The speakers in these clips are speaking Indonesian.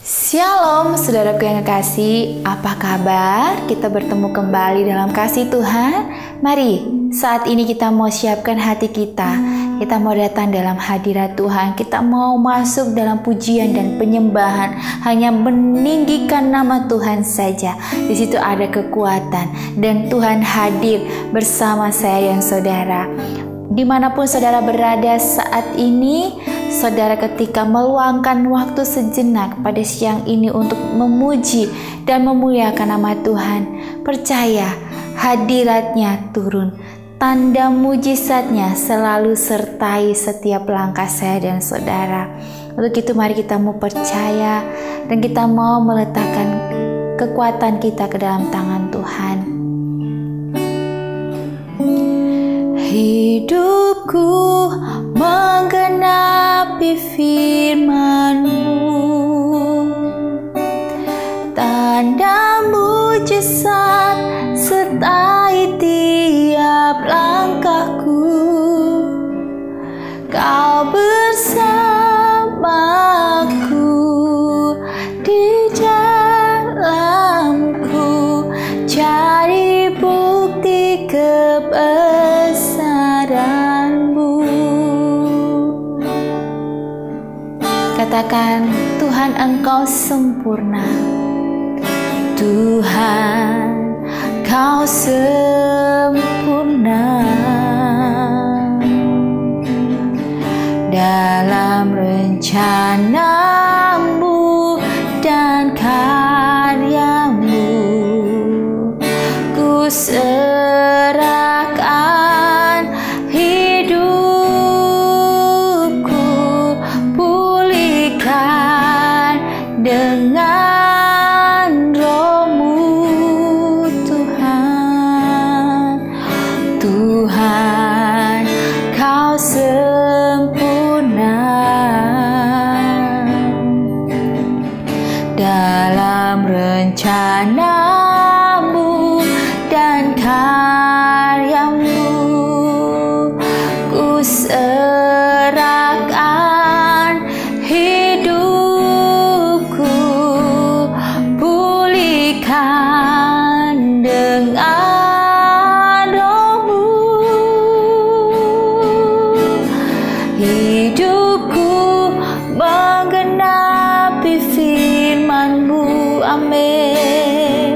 Shalom saudaraku yang kekasih, apa kabar? Kita bertemu kembali dalam kasih Tuhan. Mari, saat ini kita mau siapkan hati kita. Kita mau datang dalam hadirat Tuhan. Kita mau masuk dalam pujian dan penyembahan, hanya meninggikan nama Tuhan saja. Di situ ada kekuatan dan Tuhan hadir bersama saya dan saudara. Dimanapun saudara berada saat ini, saudara ketika meluangkan waktu sejenak pada siang ini untuk memuji dan memuliakan nama Tuhan, percaya hadiratnya turun, tanda mujizatnya selalu sertai setiap langkah saya dan saudara. Untuk itu mari kita mau percaya dan kita mau meletakkan kekuatan kita ke dalam tangan Tuhan. Hidupku menggenapi firman-Mu, tanda mujizat sertai tiap langkahku. Kau bersamaku di dalamku, cari bukti kebesaran-Mu. Katakan, Tuhan Engkau sempurna, Tuhan Kau sempurna dalam rencana-Mu dan karya-Mu. Ku serahkan hidupku, pulihkan dengan Roh-Mu, Tuhan. Tuhan Kau sempurna dalam rencana-Mu dan karya-Mu. Ku serahkan hidupku, pulihkan dengan Roh-Mu. Hidupku menggenapi firman-Mu, amin.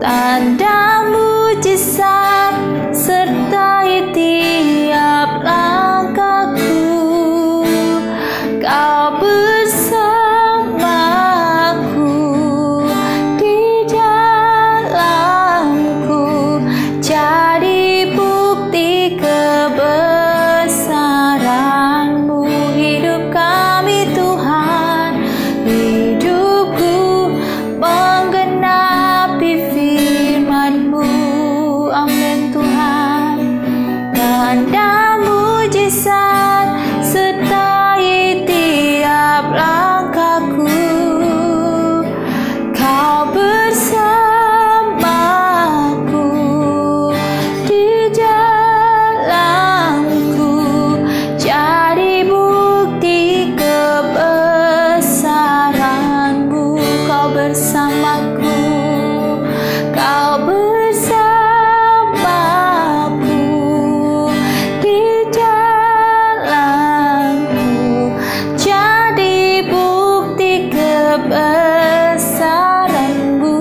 Tanda mujizat sertai tiap langkahku. Kau bersamaku di dalamku, cari bukti kebesaran-Mu. Hidup kami Tuhan, hidupku menggenapi firman-Mu, amin Tuhan. Tanda mujizat sertai tiap langkahku. Kau bersamaku di dalamku, cari bukti kebesaran-Mu. Kau bersamaku, Kau bersamaku di dalamku, jadi bukti kebesaran-Mu,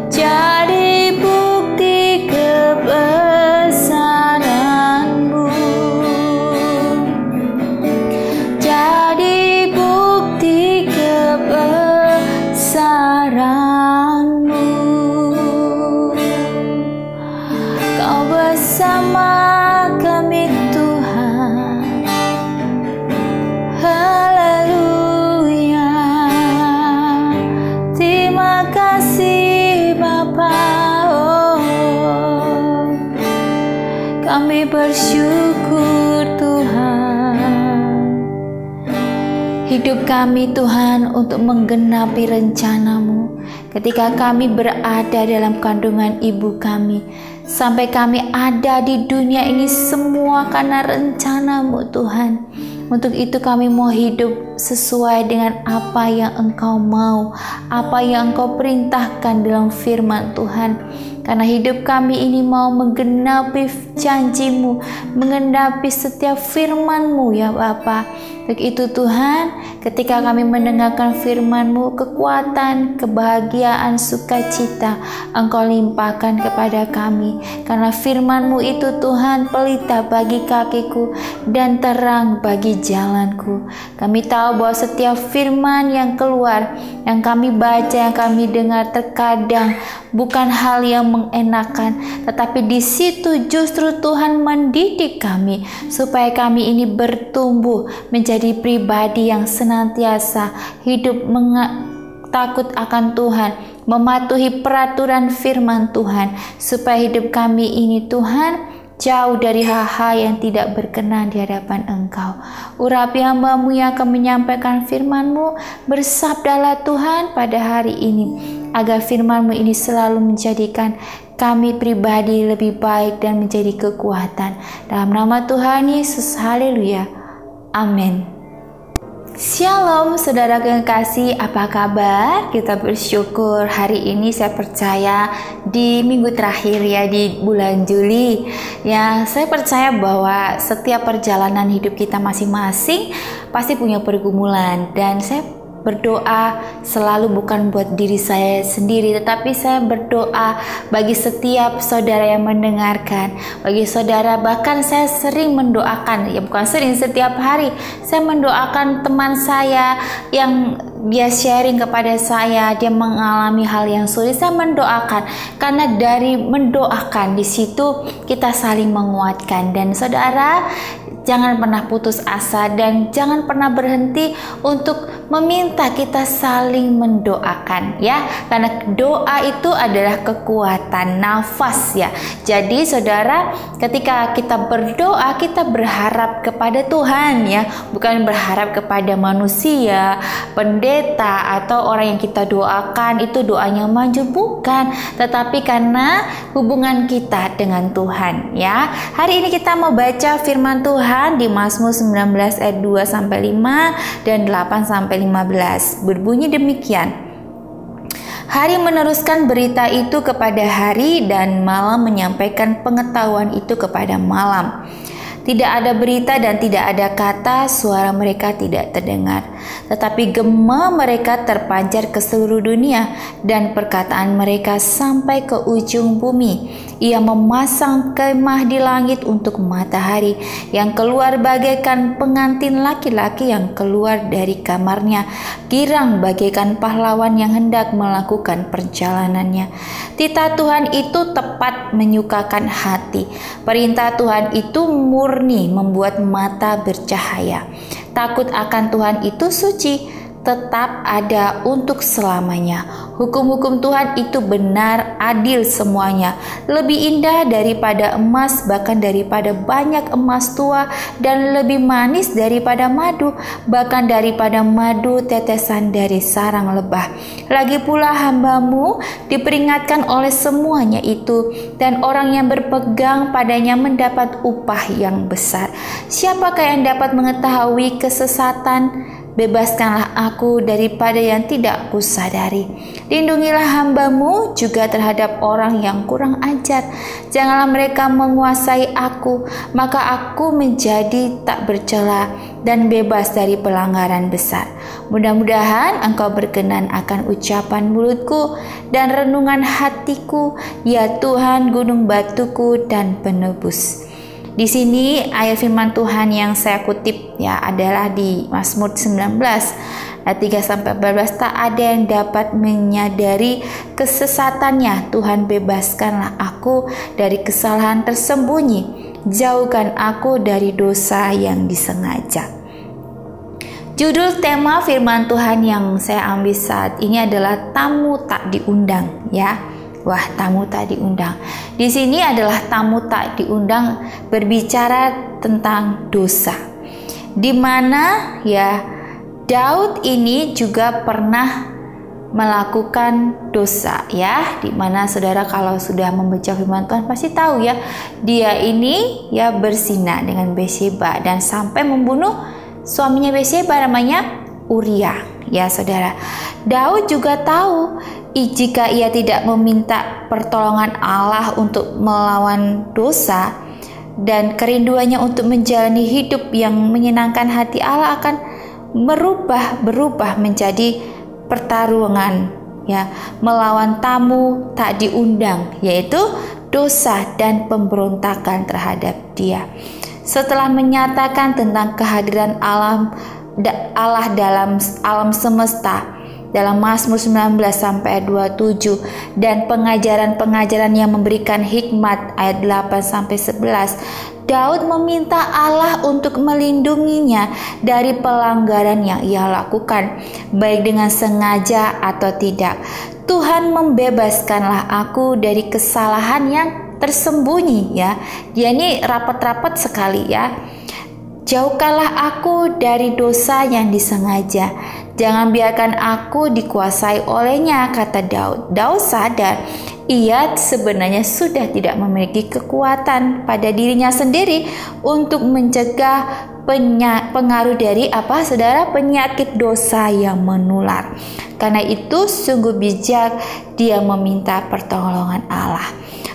jadi bukti kebesaran-Mu, jadi bukti kebesaran-Mu. Kau bersama kami Tuhan, haleluya. Terima kasih Bapa, oh, kami bersyukur Tuhan. Hidup kami Tuhan untuk menggenapi rencana-Mu. Ketika kami berada dalam kandungan ibu kami, sampai kami ada di dunia ini, semua karena rencana-Mu Tuhan. Untuk itu kami mau hidup sesuai dengan apa yang Engkau mau, apa yang Engkau perintahkan dalam firman Tuhan. Karena hidup kami ini mau menggenapi janji-Mu, menggenapi setiap firman-Mu ya Bapa. Untuk itu Tuhan, ketika kami mendengarkan firman-Mu, kekuatan, kebahagiaan, sukacita Engkau limpahkan kepada kami. Karena firman-Mu itu Tuhan pelita bagi kakiku dan terang bagi jalanku. Kami tahu bahwa setiap firman yang keluar, yang kami baca, yang kami dengar terkadang bukan hal yang mengenakan, tetapi di situ justru Tuhan mendidik kami supaya kami ini bertumbuh menjadi pribadi yang senantiasa hidup takut akan Tuhan, mematuhi peraturan firman Tuhan, supaya hidup kami ini Tuhan jauh dari hal-hal yang tidak berkenan di hadapan Engkau. Urapi hamba-Mu yang akan menyampaikan firman-Mu, bersabdalah Tuhan pada hari ini, agar firman-Mu ini selalu menjadikan kami pribadi lebih baik dan menjadi kekuatan. Dalam nama Tuhan Yesus, haleluya, amin. Shalom saudara yang kasih, apa kabar? Kita bersyukur hari ini saya percaya di minggu terakhir ya di bulan Juli ya, saya percaya bahwa setiap perjalanan hidup kita masing-masing pasti punya pergumulan, dan saya berdoa selalu bukan buat diri saya sendiri, tetapi saya berdoa bagi setiap saudara yang mendengarkan, bagi saudara, bahkan saya sering mendoakan, ya bukan sering, setiap hari saya mendoakan teman saya yang dia sharing kepada saya, dia mengalami hal yang sulit, saya mendoakan, karena dari mendoakan di situ kita saling menguatkan. Dan saudara, jangan pernah putus asa dan jangan pernah berhenti untuk meminta kita saling mendoakan ya, karena doa itu adalah kekuatan nafas ya. Jadi saudara, ketika kita berdoa, kita berharap kepada Tuhan ya, bukan berharap kepada manusia, pendeta atau orang yang kita doakan itu doanya maju, bukan, tetapi karena hubungan kita dengan Tuhan ya. Hari ini kita mau baca firman Tuhan di Mazmur 19 ayat 2 sampai 5 dan 8 sampai 15. Berbunyi demikian: hari meneruskan berita itu kepada hari, dan malam menyampaikan pengetahuan itu kepada malam. Tidak ada berita dan tidak ada kata, suara mereka tidak terdengar. Tetapi gema mereka terpancar ke seluruh dunia, dan perkataan mereka sampai ke ujung bumi. Ia memasang kemah di langit untuk matahari, yang keluar bagaikan pengantin laki-laki yang keluar dari kamarnya, girang bagaikan pahlawan yang hendak melakukan perjalanannya. Titah Tuhan itu tepat menyukakan hati. Perintah Tuhan itu murni, membuat mata bercahaya. Takut akan Tuhan itu suci, tetap ada untuk selamanya. Hukum-hukum Tuhan itu benar, adil semuanya, lebih indah daripada emas, bahkan daripada banyak emas tua, dan lebih manis daripada madu, bahkan daripada madu tetesan dari sarang lebah. Lagi pula hamba-Mu diperingatkan oleh semuanya itu, dan orang yang berpegang padanya mendapat upah yang besar. Siapakah yang dapat mengetahui kesesatan? Bebaskanlah aku daripada yang tidak kusadari. Lindungilah hamba-Mu juga terhadap orang yang kurang ajar. Janganlah mereka menguasai aku, maka aku menjadi tak bercela dan bebas dari pelanggaran besar. Mudah-mudahan Engkau berkenan akan ucapan mulutku dan renungan hatiku, ya Tuhan, gunung batuku dan penebus. Di sini ayat firman Tuhan yang saya kutip ya adalah di Mazmur 19 ayat 3 sampai 14. Tak ada yang dapat menyadari kesesatannya. Tuhan, bebaskanlah aku dari kesalahan tersembunyi. Jauhkan aku dari dosa yang disengaja. Judul tema firman Tuhan yang saya ambil saat ini adalah tamu tak diundang ya. Wah, tamu tak diundang. Di sini adalah tamu tak diundang berbicara tentang dosa. Di mana ya Daud ini juga pernah melakukan dosa ya. Di mana saudara kalau sudah membaca firman Tuhan pasti tahu ya, dia ini ya berzina dengan Bathsheba dan sampai membunuh suaminya Batseba namanya Uria, ya saudara. Daud juga tahu jika ia tidak meminta pertolongan Allah untuk melawan dosa dan kerinduannya untuk menjalani hidup yang menyenangkan hati Allah akan berubah menjadi pertarungan, ya, melawan tamu tak diundang, yaitu dosa dan pemberontakan terhadap Dia. Setelah menyatakan tentang kehadiran Allah dalam alam semesta dalam Mazmur 19 sampai 27 dan pengajaran-pengajaran yang memberikan hikmat ayat 8 sampai 11, Daud meminta Allah untuk melindunginya dari pelanggaran yang ia lakukan, baik dengan sengaja atau tidak. Tuhan, membebaskanlah aku dari kesalahan yang tersembunyi, ya. Dia ini rapat-rapat sekali, ya. Jauhkanlah aku dari dosa yang disengaja. Jangan biarkan aku dikuasai olehnya, kata Daud. Daud sadar ia sebenarnya sudah tidak memiliki kekuatan pada dirinya sendiri untuk mencegah pengaruh dari penyakit dosa yang menular. Karena itu sungguh bijak dia meminta pertolongan Allah.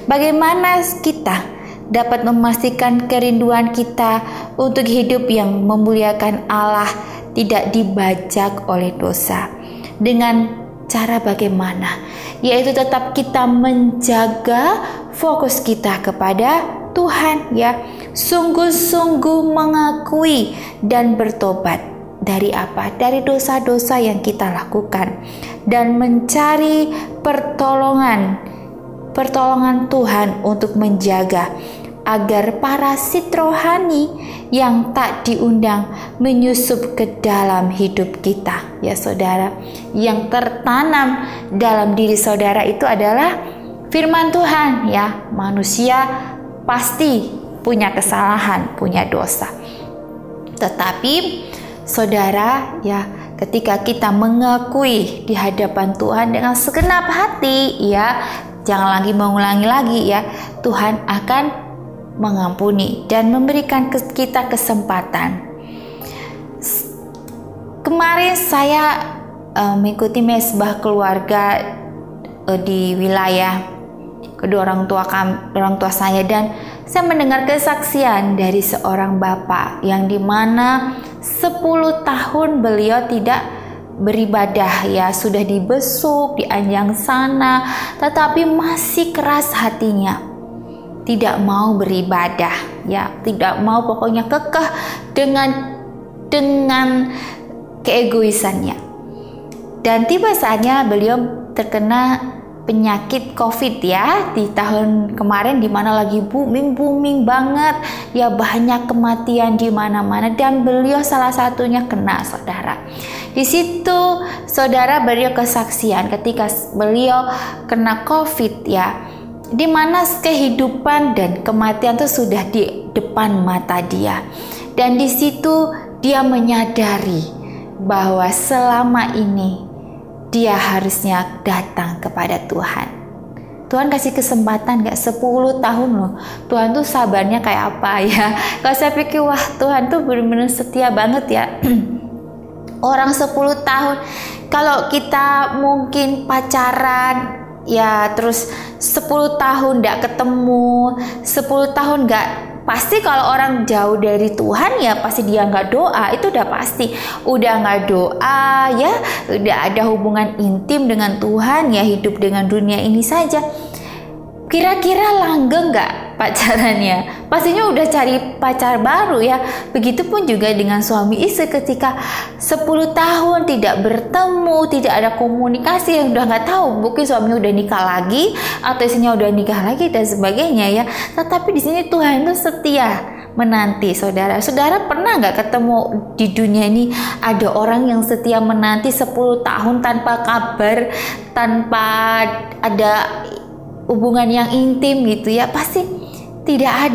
Bagaimana kita dapat memastikan kerinduan kita untuk hidup yang memuliakan Allah tidak dibajak oleh dosa? Dengan cara bagaimana? Yaitu tetap kita menjaga fokus kita kepada Tuhan, ya. Sungguh-sungguh mengakui dan bertobat dari apa? Dari dosa-dosa yang kita lakukan dan mencari pertolongan Tuhan untuk menjaga agar parasit rohani yang tak diundang menyusup ke dalam hidup kita, ya saudara. Yang tertanam dalam diri saudara itu adalah firman Tuhan, ya. Manusia pasti punya kesalahan, punya dosa. Tetapi saudara, ya, ketika kita mengakui di hadapan Tuhan dengan segenap hati, ya, jangan lagi mengulangi lagi, ya, Tuhan akan mengampuni dan memberikan kita kesempatan. Kemarin saya mengikuti mesbah keluarga di wilayah kedua orang tua saya, dan saya mendengar kesaksian dari seorang bapak yang dimana 10 tahun beliau tidak beribadah, ya, sudah dibesuk, dianjang sana, tetapi masih keras hatinya, tidak mau beribadah, ya, tidak mau, pokoknya kekeh dengan keegoisannya. Dan tiba saatnya beliau terkena penyakit COVID, ya, di tahun kemarin, di mana lagi booming banget, ya, banyak kematian di mana-mana, dan beliau salah satunya kena, saudara. Di situ saudara beliau kesaksian ketika beliau kena COVID, ya, di mana kehidupan dan kematian itu sudah di depan mata dia, dan di situ dia menyadari bahwa selama ini dia harusnya datang kepada Tuhan. Tuhan kasih kesempatan gak 10 tahun loh. Tuhan tuh sabarnya kayak apa, ya. Kalau saya pikir, wah, Tuhan tuh benar-benar setia banget, ya. Orang 10 tahun. Kalau kita mungkin pacaran, ya, terus 10 tahun gak ketemu, 10 tahun gak, pasti kalau orang jauh dari Tuhan, ya pasti dia nggak doa, itu udah pasti. Udah nggak doa, ya, udah ada hubungan intim dengan Tuhan, ya, hidup dengan dunia ini saja. Kira-kira langgeng nggak pacarannya? Pastinya udah cari pacar baru, ya. Begitupun juga dengan suami istri, ketika 10 tahun tidak bertemu, tidak ada komunikasi, yang udah nggak tahu, mungkin suami udah nikah lagi atau istrinya udah nikah lagi dan sebagainya, ya. Tetapi di sini Tuhan itu setia menanti, saudara. Saudara pernah nggak ketemu di dunia ini ada orang yang setia menanti 10 tahun tanpa kabar, tanpa ada hubungan yang intim, gitu, ya? Pasti tidak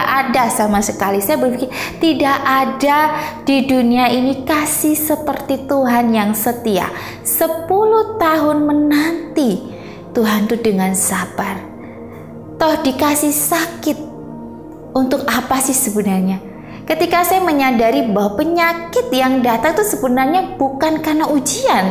ada sama sekali. Saya berpikir tidak ada di dunia ini kasih seperti Tuhan yang setia. 10 tahun menanti Tuhan tuh dengan sabar. Toh dikasih sakit untuk apa sih sebenarnya? Ketika saya menyadari bahwa penyakit yang datang itu sebenarnya bukan karena ujian.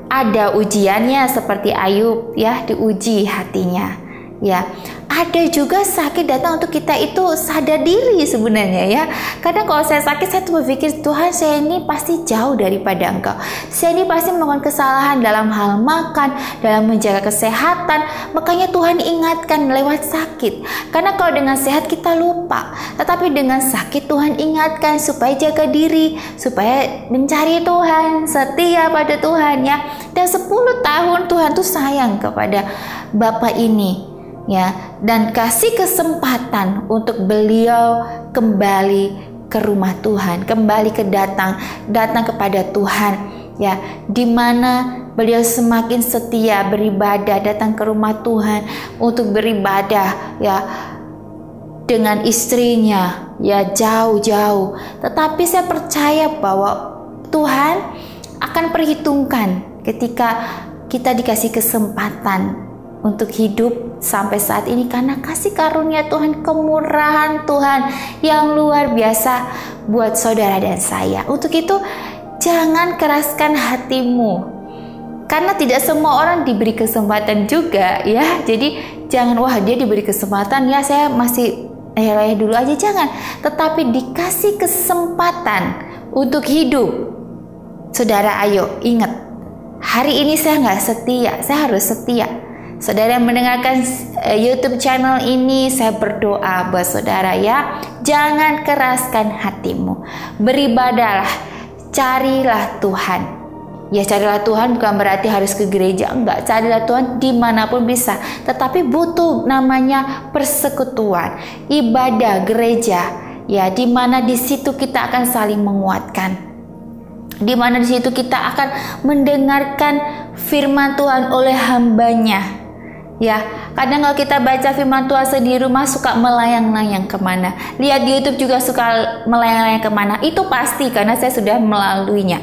Ada ujiannya seperti Ayub ya, diuji hatinya. Ya, ada juga sakit datang untuk kita itu sadar diri sebenarnya ya. Kadang kalau saya sakit, saya tuh berpikir, Tuhan, saya ini pasti jauh daripada Engkau. Saya ini pasti melakukan kesalahan dalam hal makan, dalam menjaga kesehatan. Makanya Tuhan ingatkan lewat sakit. Karena kalau dengan sehat kita lupa, tetapi dengan sakit Tuhan ingatkan supaya jaga diri, supaya mencari Tuhan, setia pada Tuhan ya. Dan 10 tahun Tuhan tuh sayang kepada Bapak ini ya, dan kasih kesempatan untuk beliau kembali ke rumah Tuhan, kembali datang kepada Tuhan ya, di mana beliau semakin setia beribadah, datang ke rumah Tuhan untuk beribadah ya dengan istrinya ya, jauh-jauh. Tetapi saya percaya bahwa Tuhan akan perhitungkan ketika kita dikasih kesempatan untuk hidup sampai saat ini, karena kasih karunia Tuhan, kemurahan Tuhan yang luar biasa buat saudara dan saya. Untuk itu jangan keraskan hatimu, karena tidak semua orang diberi kesempatan juga ya. Jadi jangan, wah dia diberi kesempatan ya, saya masih dulu aja, jangan. Tetapi dikasih kesempatan untuk hidup. Saudara, ayo ingat, hari ini saya nggak setia, saya harus setia. Saudara yang mendengarkan YouTube channel ini, saya berdoa buat saudara ya, jangan keraskan hatimu, beribadahlah, carilah Tuhan. Ya, carilah Tuhan bukan berarti harus ke gereja, enggak. Carilah Tuhan dimanapun bisa, tetapi butuh namanya persekutuan, ibadah gereja ya, dimana di situ kita akan saling menguatkan, dimana di situ kita akan mendengarkan firman Tuhan oleh hambanya. Ya, kadang kalau kita baca firman Tuhan sendiri rumah suka melayang-layang kemana. Lihat di YouTube juga suka melayang-layang kemana. Itu pasti karena saya sudah melaluinya.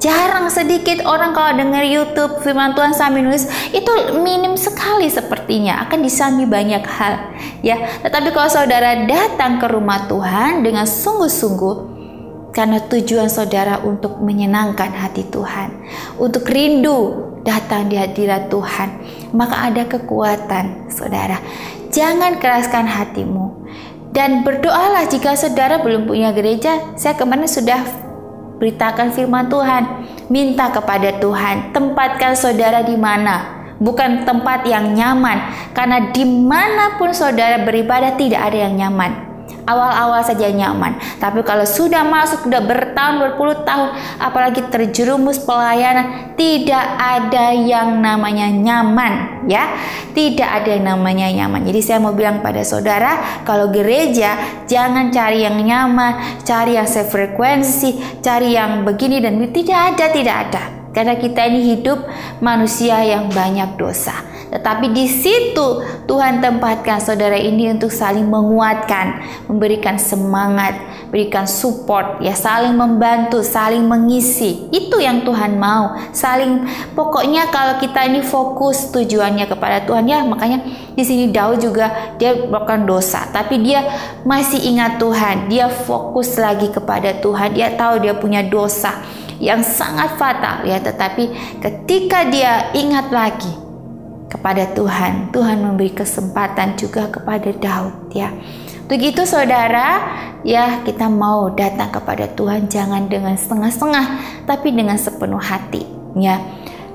Jarang sedikit orang kalau dengar YouTube firman Tuhan sambil nulis, itu minim sekali sepertinya. Akan disambi banyak hal. Ya, tetapi kalau saudara datang ke rumah Tuhan dengan sungguh-sungguh, karena tujuan saudara untuk menyenangkan hati Tuhan, untuk rindu datang di hadirat Tuhan, maka ada kekuatan saudara. Jangan keraskan hatimu, dan berdoalah jika saudara belum punya gereja. Saya kemarin sudah beritakan firman Tuhan, minta kepada Tuhan, tempatkan saudara di mana, bukan tempat yang nyaman, karena dimanapun saudara beribadah tidak ada yang nyaman. Awal-awal saja nyaman, tapi kalau sudah masuk, sudah bertahun, berpuluh tahun, apalagi terjerumus pelayanan, tidak ada yang namanya nyaman ya, tidak ada yang namanya nyaman. Jadi saya mau bilang pada saudara, kalau gereja jangan cari yang nyaman, cari yang sefrekuensi, cari yang begini dan tidak ada. Karena kita ini hidup manusia yang banyak dosa. Tetapi di situ Tuhan tempatkan saudara ini untuk saling menguatkan, memberikan semangat, berikan support, ya, saling membantu, saling mengisi. Itu yang Tuhan mau. Pokoknya kalau kita ini fokus tujuannya kepada Tuhan ya, makanya di sini Daud juga dia melakukan dosa, tapi dia masih ingat Tuhan, dia fokus lagi kepada Tuhan, dia tahu dia punya dosa yang sangat fatal ya, tetapi ketika dia ingat lagi kepada Tuhan, Tuhan memberi kesempatan juga kepada Daud ya. Begitu saudara ya, kita mau datang kepada Tuhan jangan dengan setengah-setengah, tapi dengan sepenuh hati ya.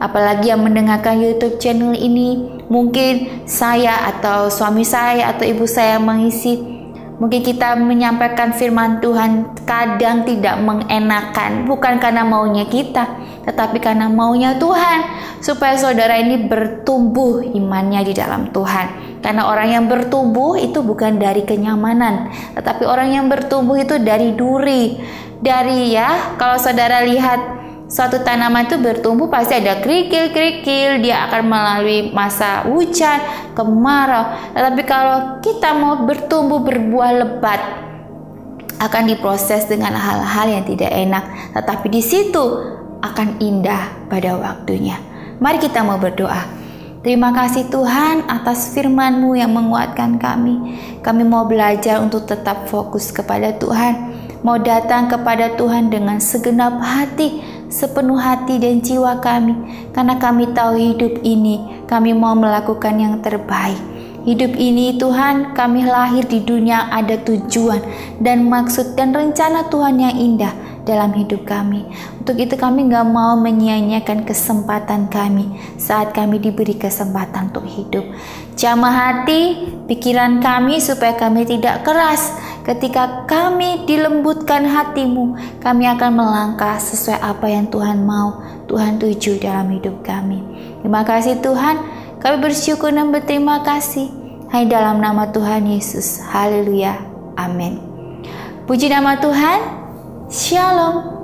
Apalagi yang mendengarkan YouTube channel ini, mungkin saya atau suami saya atau ibu saya mengisi. Mungkin kita menyampaikan firman Tuhan kadang tidak mengenakan, bukan karena maunya kita, tetapi karena maunya Tuhan, supaya saudara ini bertumbuh imannya di dalam Tuhan. Karena orang yang bertumbuh itu bukan dari kenyamanan, tetapi orang yang bertumbuh itu dari duri. Kalau saudara lihat suatu tanaman itu bertumbuh pasti ada kerikil-kerikil, dia akan melalui masa hujan, kemarau. Tetapi kalau kita mau bertumbuh berbuah lebat, akan diproses dengan hal-hal yang tidak enak, tetapi di situ akan indah pada waktunya. Mari kita mau berdoa. Terima kasih Tuhan atas firman-Mu yang menguatkan kami. Kami mau belajar untuk tetap fokus kepada Tuhan. mau datang kepada Tuhan dengan segenap hati, sepenuh hati dan jiwa kami, karena kami tahu hidup ini kami mau melakukan yang terbaik. Hidup ini Tuhan, kami lahir di dunia ada tujuan dan maksud dan rencana Tuhan yang indah dalam hidup kami. Untuk itu kami gak mau menyia-nyiakan kesempatan kami saat kami diberi kesempatan untuk hidup. Jamah hati, pikiran kami supaya kami tidak keras. Ketika kami dilembutkan hatimu, kami akan melangkah sesuai apa yang Tuhan mau, Tuhan tuju dalam hidup kami. Terima kasih Tuhan. Kami bersyukur dan berterima kasih. Hanya dalam nama Tuhan Yesus. Haleluya. Amin. Puji nama Tuhan. Shalom.